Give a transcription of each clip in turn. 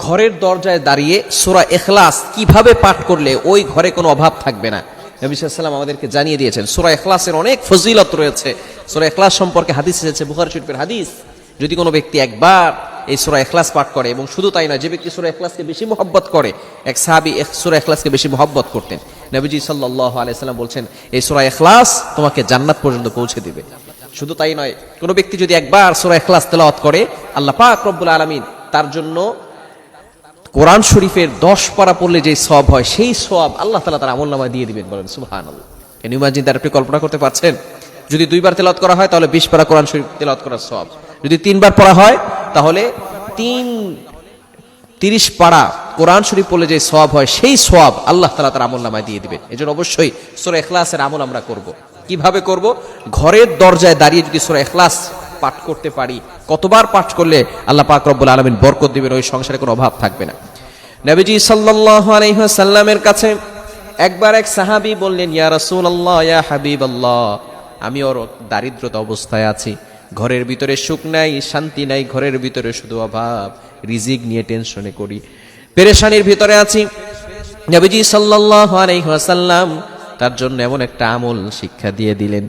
ঘরের দরজায় দাঁড়িয়ে সূরা ইখলাস কিভাবে পাঠ করলে ওই ঘরে কোনো অভাব থাকবে না। নবী সাল্লাল্লাহু আলাইহি ওয়াসাল্লাম আমাদেরকে জানিয়ে দিয়েছেন। সূরা ইখলাসের অনেক ফজিলত রয়েছে। সূরা ইখলাস সম্পর্কে হাদিস এসেছে, বুখারী শরীফের হাদিস। যদি কোনো ব্যক্তি একবার এই সূরা ইখলাস পাঠ করে, এবং শুধু তাই নয়, যে ব্যক্তি সূরা ইখলাসকে বেশি মহব্বত করে, এক সাহাবী সূরা ইখলাসকে বেশি মহব্বত করতেন। নবীজি সাল্লাল্লাহু আলাইহি ওয়াসাল্লাম বলছেন, এই সূরা ইখলাস তোমাকে জান্নাত পর্যন্ত পৌঁছে দিবে। শুধু তাই নয়, কোনো ব্যক্তি যদি একবার সূরা ইখলাস তেলাওয়াত করে, আল্লাহ পাক রব্বুল আলামিন তার জন্য কোরআন শরীফের 10 পারা পড়লে যে সওয়াব হয়, সেই সওয়াব আল্লাহ তাআলা তার আমলনামায় দিয়ে দিবেন। বলেন সুবহানাল্লাহ। Can you imagine that? আপনি কল্পনা করতে পারছেন? যদি 2 বার তেলাওয়াত করা হয় তাহলে 20 পারা কোরআন শরীফ তেলাওয়াত করার সওয়াব। যদি 3 বার পড়া হয় তাহলে 30 পারা কোরআন শরীফ পড়লে যে সওয়াব হয়, সেই সওয়াব আল্লাহ তাআলা তার আমলনামায় দিয়ে দিবেন। এজন্য অবশ্যই সূরা ইখলাসের আমল আমরা করব। কিভাবে করব? ঘরের দরজায় দাঁড়িয়ে যদি সূরা ইখলাস পাঠ করতে পারি, কতবার পাঠ করলে আল্লাহ পাক রব্বুল আলামিন বরকত দিবেন, ওই সংসারে কোনো অভাব থাকবে না। নবীজি সাল্লাল্লাহু আলাইহি ওয়াসাল্লামের কাছে একবার এক সাহাবী বললেন, ইয়া রাসূলুল্লাহ, ইয়া হাবিবাল্লাহ, আমি ওর দারিদ্রতা অবস্থায় আছি, ঘরের ভিতরে সুখ নাই, শান্তি নাই, ঘরের ভিতরে শুধু অভাব, রিজিক নিয়ে টেনশনে করি, পেরেশানির ভিতরে আছি। নবীজি সাল্লাল্লাহু আলাইহি ওয়াসাল্লাম তার জন্য এমন একটা আমল শিক্ষা দিয়ে দিলেন,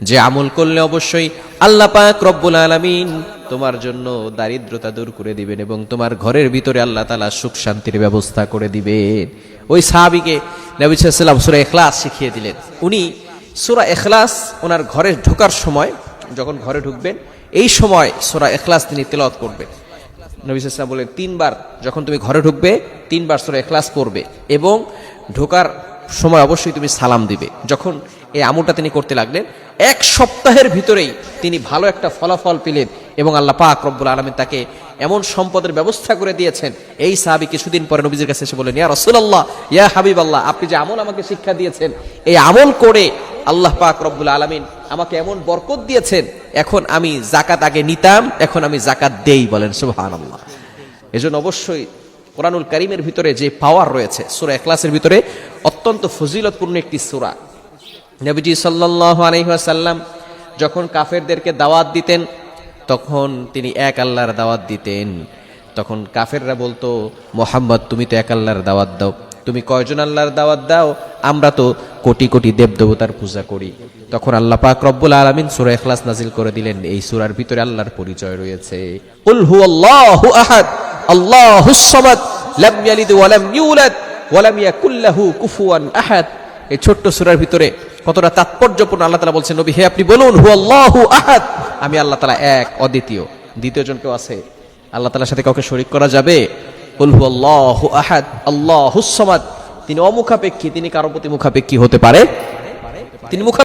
যে আমল করলে অবশ্যই আল্লাহ পাক রব্বুল আলামিন তোমার জন্য দারিদ্রতা দূর করে দিবেন এবং তোমার ঘরের ভিতরে আল্লাহ তাআলা সুখ শান্তির ব্যবস্থা করে দিবেন। ওই সাহাবীকে নবী সাল্লাল্লাহু আলাইহি ওয়াসাল্লাম সূরা ইখলাস শিখিয়ে দিলেন। উনি সূরা ইখলাস ওনার ঘরে ঢোকার সময়, যখন ঘরে ঢুকবেন, এই সময় সূরা ইখলাস তিনি তেলাওয়াত করবেন। নবী সাল্লাল্লাহু আলাইহি ওয়াসাল্লাম বলেন, 3 বার যখন তুমি ঘরে ঢুকবে, 3 বার সূরা ইখলাস পড়বে এবং ঢোকার সময় অবশ্যই তুমি সালাম দিবে। যখন এই আমলটা তিনি করতে লাগলেন, 1 সপ্তাহের ভিতরেই তিনি ভালো একটা ফলাফল পেলেন এবং আল্লাহ পাক রব্বুল আলামিন তাকে এমন সম্পদের ব্যবস্থা করে দিয়েছেন। এই সাহাবী কিছুদিন পরে নবীজির কাছে এসে বললেন, ইয়া রাসূলুল্লাহ, ইয়া হাবিবাল্লাহ, আপনি যে আমল আমাকে শিক্ষা দিয়েছেন, এই আমল করে আল্লাহ পাক রব্বুল আলামিন আমাকে এমন বরকত দিয়েছেন, এখন আমি যাকাত আগে নিতাম, এখন আমি যাকাত দেই। বলেন সুবহানাল্লাহ। এজন্য অবশ্যই কোরআনুল কারীমের ভিতরে যে পাওয়ার রয়েছে, সূরা ইখলাসের ভিতরে অত্যন্ত ফজিলতপূর্ণ একটি সূরা। নবীজি সাল্লাল্লাহু আলাইহি ওয়াসাল্লাম যখন কাফেরদেরকে দাওয়াত দিতেন, তখন তিনি এক আল্লাহর দাওয়াত দিতেন। তখন কাফেররা বলতো, মুহাম্মদ তুমি তো এক আল্লাহর দাওয়াত দাও, তুমি কয়জন আল্লাহর দাওয়াত দাও? আমরা তো কোটি কোটি দেবদেবতার পূজা করি। তখন আল্লাহ পাক রব্বুল আলামিন সূরা ইখলাস নাজিল করে দিলেন। এই সূরার ভিতরে আল্লাহর পরিচয় রয়েছে। কুল হুয়াল্লাহু আহাদ, আল্লাহুস সামাদ, লাম ইয়ালিদ ওয়া লাম ইউলাদ ওয়া লাম ইয়াকুল লাহু কুফুয়ান আহাদ। এই ছোট্ট সূরার ভিতরে কতটা তাৎপর্যপূর্ণ। আল্লাহ তাআলা বলছেন, নবী হে আপনি বলুন, হুয়াল্লাহু আহাদ, আমি আল্লাহ তাআলা এক, অদ্বিতীয়, দ্বিতীয় জন কেউ আছে? আল্লাহ তাআলার সাথে কাউকে শরীক করা যাবে? কুল হুয়াল্লাহু আহাদ, আল্লাহুস সামাদ, তিনি অমুখাপেক্ষী, তিনি কারো প্রতি মুখাপেক্ষী হতে পারে? তিনি